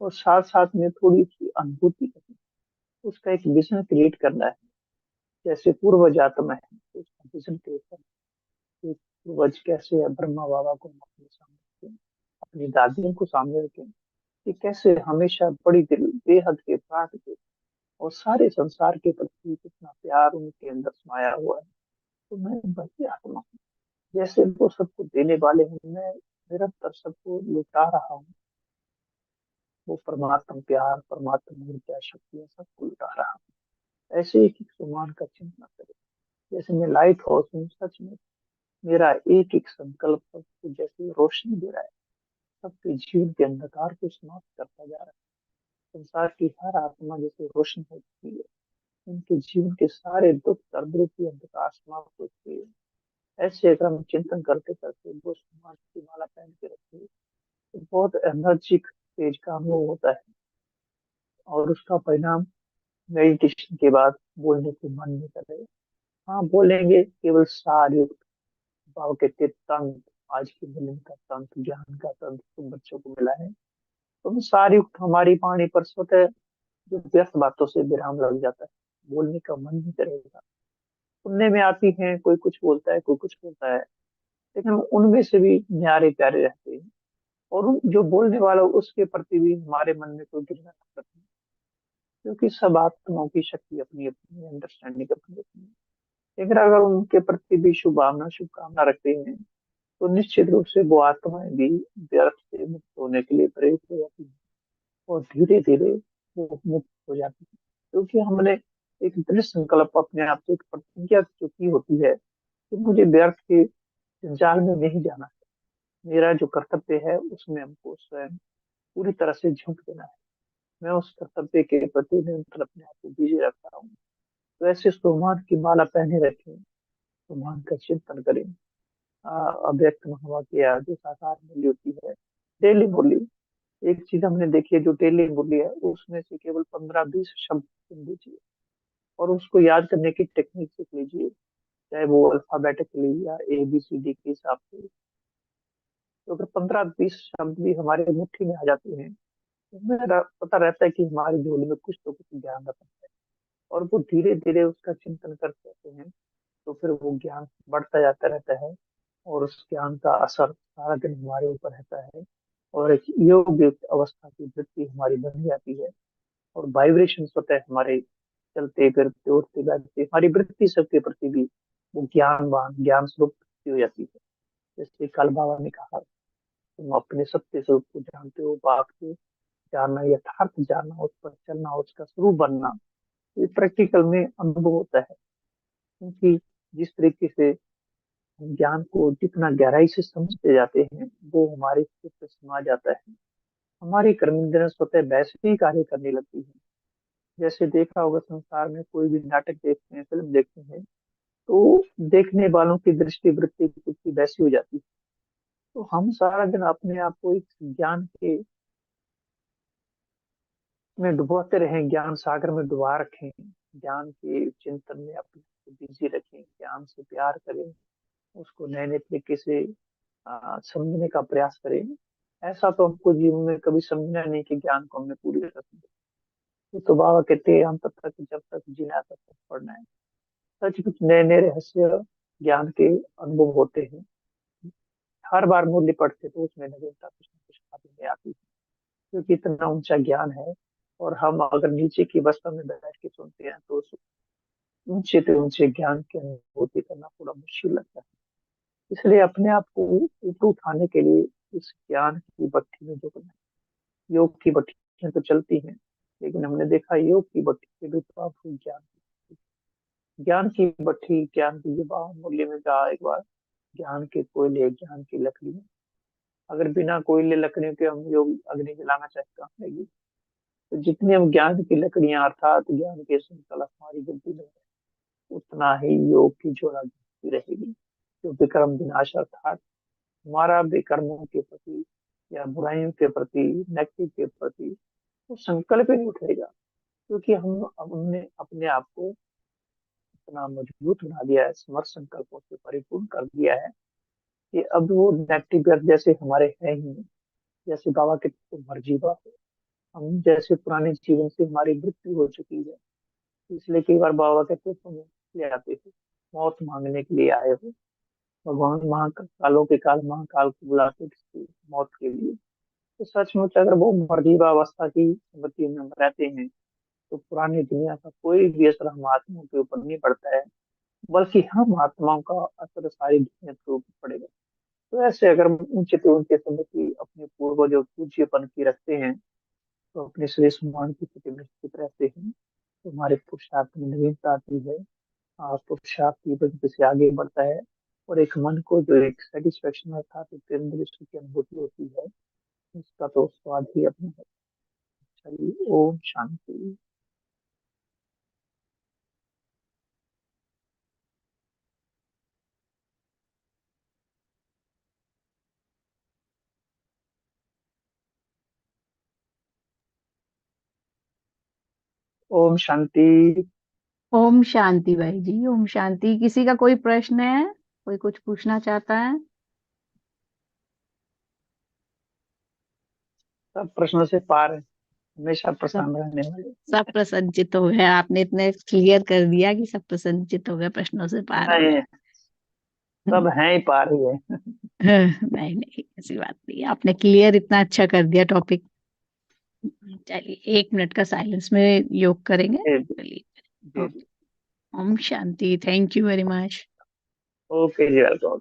और साथ साथ में थोड़ी सी अनुभूति करनी, उसका एक विजन क्रिएट करना है। जैसे पूर्वज आत्मा है, तो उसका विजन क्रिएट करना है। कि पूर्वज कैसे है, ब्रह्मा बाबा को हम अपने सामने रखें, अपनी दादियों को सामने रखें, कि कैसे हमेशा बड़ी दिल बेहद के प्राण के और सारे संसार के प्रति कितना प्यार उनके अंदर समाया हुआ है। तो मैं वही आत्मा हूँ। जैसे वो सबको देने वाले हैं, मैं निरंतर सबको लुटा रहा हूँ। वो परमात्मा प्यार, परमात्मा ऊर्जा, शक्तियाँ सबको लुटा रहा हूँ। ऐसे एक एक सम्मान का चिंतन करें। जैसे मैं लाइट हाउस हूँ, सच में मेरा एक एक संकल्प सबको जैसे रोशनी दे रहा है, सबके जीवन के अंधकार को समाप्त करता जा रहा है। संसार की हर आत्मा जैसे रोशनी होती है, उनके जीवन के सारे दुख दर्द रूपी अंधकार समाप्त होते हैं। ऐसे अगर हम चिंतन करते करते वो सम्मान की माला पहन के रखते हैं, तो बहुत एनर्जिक तेज का अनुभव होता है। और उसका परिणाम मेडिटेशन के बाद बोलने को मन नहीं करे। हाँ बोलेंगे, केवल सार युक्त भाव के तंत्र, आज की मिलन का तंत्र, ज्ञान का तंत्र तुम बच्चों को मिला है। तो सार युक्त हमारी वाणी पर स्वतः जो व्यर्थ बातों से विराम लग जाता है, बोलने का मन नहीं करेगा। सुनने में आती है, कोई कुछ बोलता है, कोई कुछ बोलता है, लेकिन उनमें से भी न्यारे प्यारे रहते हैं। और जो बोलने वाला उसके प्रति भी हमारे मन में कोई गिरना नहीं करती, क्योंकि सब आत्माओं की शक्ति अपनी अपनी, अंडरस्टैंडिंग अपनी अपनी है। लेकिन अगर उनके प्रति भी शुभ भावना शुभकामना रखते हैं, तो निश्चित रूप से वो आत्माएं भी व्यर्थ से मुक्त होने के लिए प्रेरित हो जाती है, और धीरे धीरे वो मुक्त हो जाती है। क्योंकि हमने एक दृढ़ संकल्प अपने आप से, एक प्रतिज्ञा जो की होती है कि मुझे व्यर्थ के जंजाल में नहीं जाना है। मेरा जो कर्तव्य है उसमें हमको स्वयं पूरी तरह से झोंक देना है। मैं उस कर्तव्य के प्रति निरंतर अपने आप को बिजी रखता हूँ। तो ऐसे सोमान की माला पहने रखें, सोमान का चिंतन करें। अव्यक्त हवा की जो साकार मूल्य होती है, डेली मूल्य, एक चीज हमने देखी है, जो डेली मूल्य है उसमें से केवल 15-20 शब्द चुन लीजिए, और उसको याद करने की टेक्निक सीख लीजिए। चाहे वो अल्फाबेटिकली या ABCD के हिसाब से। तो अगर 15-20 शब्द भी हमारे मुट्ठी में आ जाते हैं, तो हमें पता रहता है कि हमारी झोली में कुछ तो कुछ ज्ञान रखा है। और वो धीरे धीरे उसका चिंतन करते रहते हैं, तो फिर वो ज्ञान बढ़ता जाता रहता है। और उस ज्ञान का असर सारा दिन हमारे ऊपर रहता है, और एक योग युक्त अवस्था की वृत्ति हमारी बन जाती है। और वाइब्रेशन होता है हमारे, चलते फिरते उठते बैठते हमारी वृत्ति सबके प्रति भी वो ज्ञानवान ज्ञान स्वरूप हो जाती है। जैसे कल बाबा ने कहा, तुम अपने सत्य स्वरूप को जानते हो, बात को जानना, यथार्थ जानना, उस पर चलना, उसका स्वरूप बनना, ये प्रैक्टिकल में अनुभव होता है, क्योंकि जिस तरीके से हम ज्ञान को जितना गहराई से समझते जाते हैं, वो हमारे चित्त पे समा जाता है। हमारी कर्मेंद्रियां स्वतः वैसे ही कार्य करने लगती है। जैसे देखा होगा, संसार में कोई भी नाटक देखते हैं, फिल्म देखते हैं, तो देखने वालों की दृष्टि वृत्ति कुछ की वैसी हो जाती है। तो हम सारा दिन अपने आप को एक ज्ञान के में डुबोते रहें, ज्ञान सागर में डुबा रखें, ज्ञान के चिंतन में अपने को बिजी रखें, ज्ञान से प्यार करें, उसको नए नए तरीके से समझने का प्रयास करें। ऐसा तो हमको जीवन में कभी समझना नहीं कि ज्ञान को हमने पूरी तरह समझा। ये तो बाबा कहते हैं, हम तब तक जब तक जीना है, तब तक पढ़ना है। सच कुछ नए नए रहस्य ज्ञान के अनुभव होते हैं। हर बार मूल्य पढ़ते तो उसमें नवीनता कुछ न कुछ आती में आती है, क्योंकि इतना ऊंचा ज्ञान है। और हम अगर नीचे की अवस्था में बैठ के सुनते हैं, तो उस ऊंचे से ऊंचे ज्ञान की अनुभूति करना थोड़ा मुश्किल लगता है। इसलिए अपने आप को ऊपर उठाने के लिए इस ज्ञान की भट्ठी में जो करना है। योग की भट्टियां तो चलती हैं, लेकिन हमने देखा योग की भट्टी के भी तो आप ज्ञान ज्ञान की भट्टी, ज्ञान की युवा मूल्य में कहा एक बार, ज्ञान के कोयले ज्ञान की लकड़ी। अगर बिना कोयले लकड़ियों के हम योग अग्नि जलाना चाहे काम लगी, तो जितनी हम ज्ञान की लकड़ियां अर्थात ज्ञान के संकल्प हमारी जलती रहें, उतना ही योग की ज्वाला जलती रहेगी। जो विक्रम विनाश अर्थात हमारा विकर्मों के प्रति या बुराइयों के प्रति, नेगेटिव के प्रति वो संकल्प ही नहीं उठेगा, क्योंकि हमने अपने आप को इतना मजबूत बना दिया है, समर्थ संकल्पों से परिपूर्ण कर दिया है, कि अब वो नेगेटिव जैसे हमारे है ही नहीं। जैसे बाबा के तो मर्जी बात है, हम जैसे पुराने जीवन से हमारी मृत्यु हो चुकी है, इसलिए कई बार बाबा कहते तुम ले आते हो, मौत मांगने के लिए आए हो। भगवान महाकालों के काल महाकाल को बुलाते किसी मौत के लिए। तो सचमुच अगर वो मर्जीवा अवस्था की स्मृति में हम रहते हैं, तो पुरानी दुनिया का कोई भी असर हम आत्माओं के ऊपर नहीं पड़ता है, बल्कि हम आत्माओं का असर सारी दुनिया के ऊपर पड़ेगा। तो ऐसे अगर हम ऊंचे से ऊंचे स्मृति अपने पूर्वजों पूज्यपन की रखते हैं, तो अपने श्रेष्ठ मान की प्रति निश्चित रहते हैं, तो हमारे पुरुषार्थ में नवीनता आती है। पुरुषार्थ की वजह से आगे बढ़ता है, और एक मन को जो एक सेटिस्फेक्शन अर्थात एक अंदर सुख की अनुभूति होती है, उसका तो स्वाद ही अपना है। चलिए, ओम शांति। ओम शांति। ओम शांति भाई जी। ओम शांति। किसी का कोई प्रश्न है? कोई कुछ पूछना चाहता है? सब प्रश्नों से पार है, हमेशा सब प्रसन्न रहने वाले। सब प्रसन्नचित हो गए। आपने इतने क्लियर कर दिया कि सब प्रसन्नचित हो गए, प्रश्नों से पार हो गए। नहीं, सब हैं ही, पार ही है। नहीं नहीं, ऐसी बात नहीं है। आपने क्लियर इतना अच्छा कर दिया टॉपिक। चलिए 1 मिनट का साइलेंस में योग करेंगे। जी चलिए। जी। ओके। ओम शांति। Thank you very much. Okay जी, वेलकम।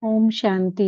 ओम शांति।